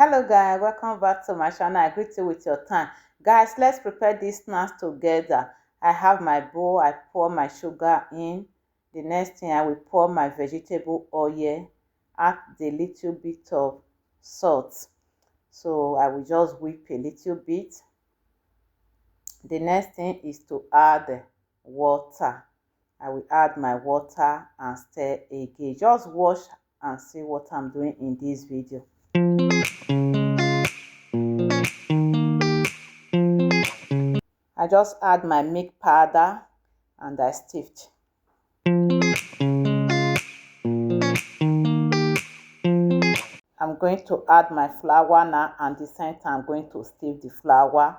Hello guys, welcome back to my channel. I greet you with your time. Guys, let's prepare these snacks together. I have my bowl, I pour my sugar in. The next thing I will pour my vegetable oil, add the little bit of salt. So I will just whip a little bit. The next thing is to add water. I will add my water and stir again. Just watch and see what I'm doing in this video. I just add my milk powder and I stirred. I'm going to add my flour now, and the same time I'm going to stir the flour.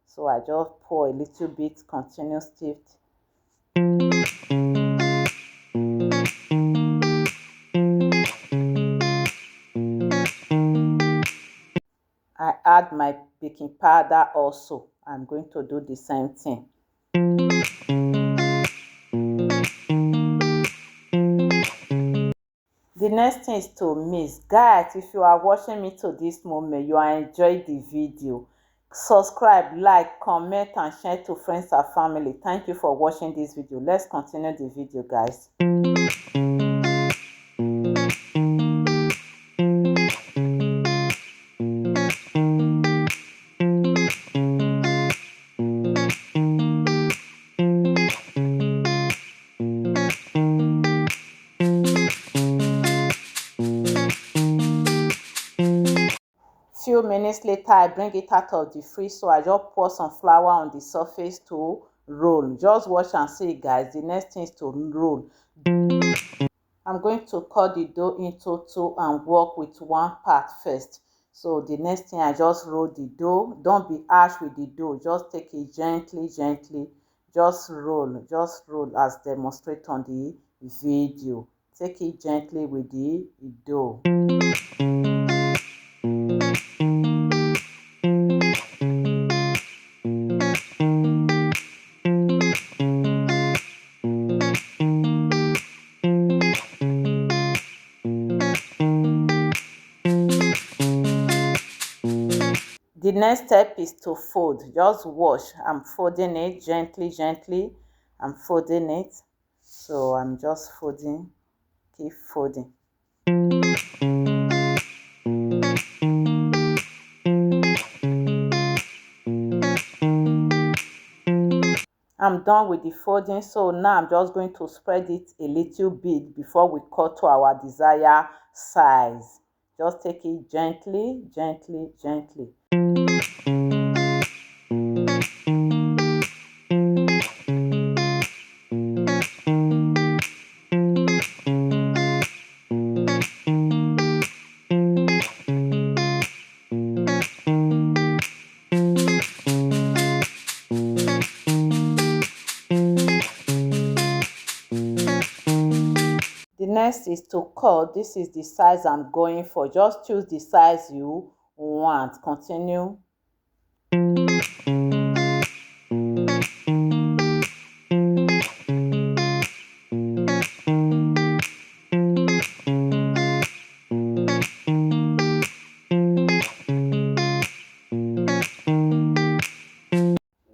So I just pour a little bit, continue stir. I add my baking powder also. I'm going to do the same thing. The next thing is to mix. Guys, if you are watching me to this moment, you are enjoying the video. Subscribe, like, comment and share to friends and family. Thank you for watching this video. Let's continue the video, guys. Few minutes later, I bring it out of the fridge, so I just pour some flour on the surface to roll. Just watch and see, guys. The next thing is to roll. I'm going to cut the dough into two and work with one part first. So the next thing, I just roll the dough. Don't be harsh with the dough. Just take it gently. Just roll as demonstrated on the video. Take it gently with the dough. The next step is to fold. Just wash. I'm folding it gently. I'm folding it. So I'm just folding. Keep folding. I'm done with the folding. So now I'm just going to spread it a little bit before we cut to our desired size. Just take it gently. Next is to cut. This is the size I'm going for. Just choose the size you want. Continue.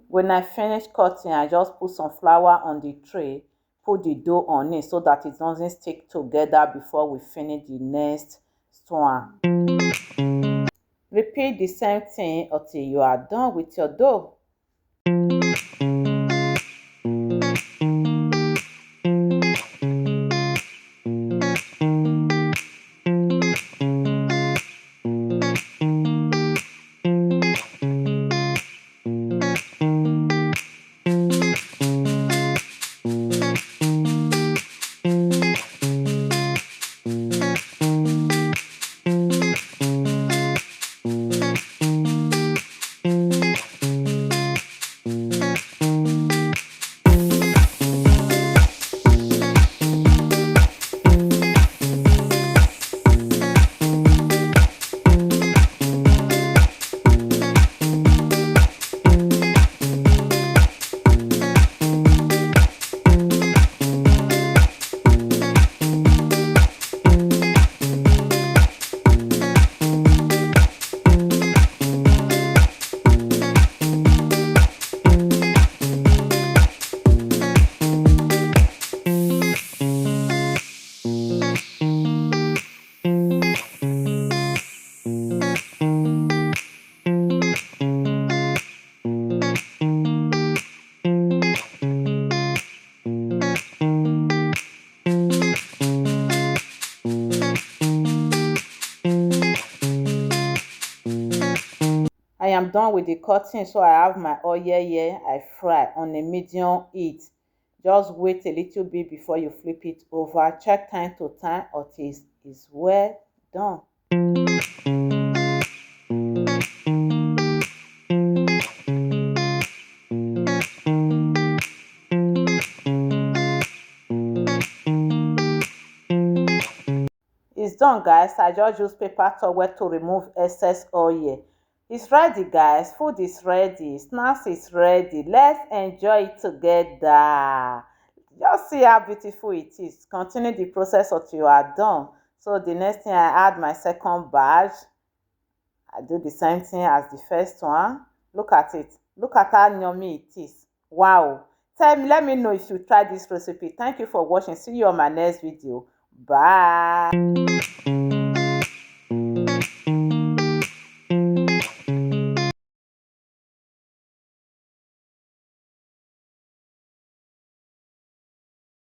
When I finish cutting, I just put some flour on the tray. Put the dough on it so that it doesn't stick together before we finish the next one. Repeat the same thing until you are done with your dough. am done with the cutting, so I have my oil here. I fry on a medium heat. Just wait a little bit before you flip it over. Check time to time until it's well done. It's done, guys. I just use paper towel to remove excess oil. It's ready, guys. Food is ready. Snacks is ready. Let's enjoy it together. Just see how beautiful it is. Continue the process until you are done. So the next thing, I add my second batch. I do the same thing as the first one. Look at it. Look at how yummy it is. Wow. Let me know if you try this recipe. Thank you for watching. See you on my next video. Bye.